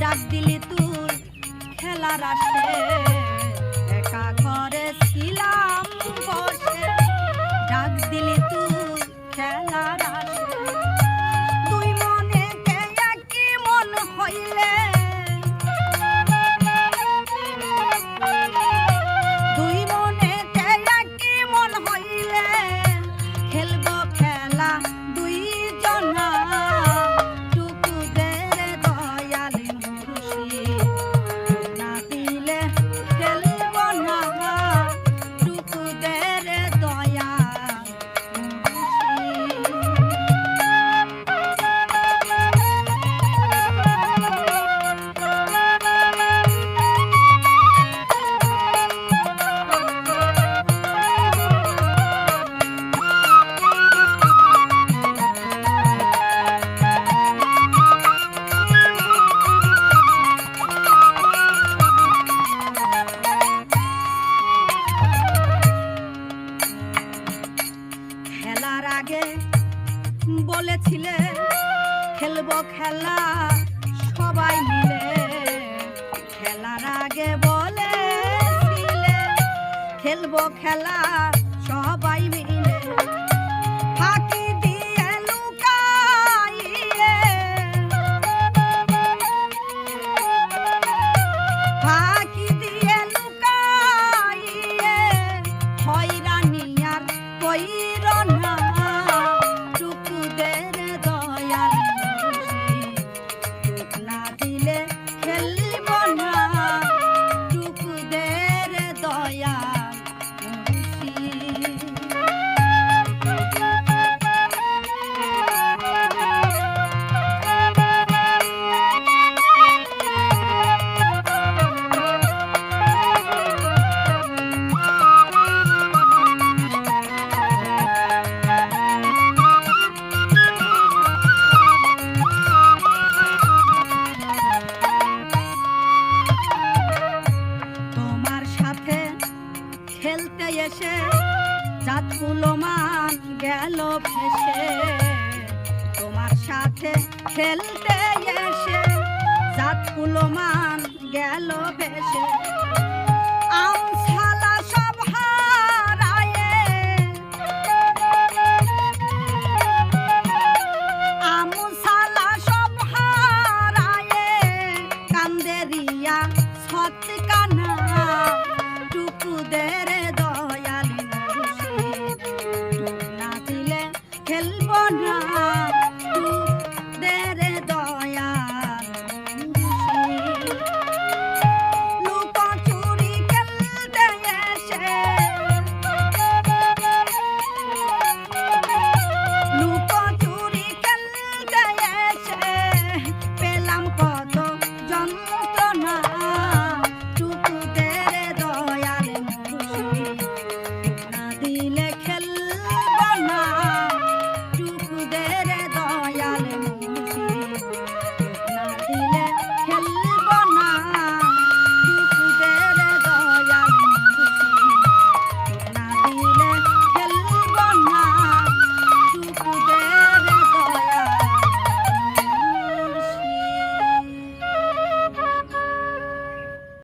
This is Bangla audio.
ডাক দিলি তুই খেলার আসে, একা ঘরে ছিলাম বসে, ডাক দিলি তুই খেলার আসে, তুই মনে কে কি মন হইলে, তুই মনে কে কি মন হইলে, খেলবো খেলা দুই জনা, বলেছিলে খেলবো খেলা সবাই মিলে, খেলার আগে বলেছিলে খেলবো খেলা সবাই মিলে, ফাঁকি দিয়ে লুকাইয়ে, ফাঁকি দিয়ে লুকাইয়ে, হয়রানি আর কইর না, খেলতে এসে জাতগুলো মান গেল ভেসে, তোমার সাথে খেলতে এসে জাতগুলো মান গেল ভেসে।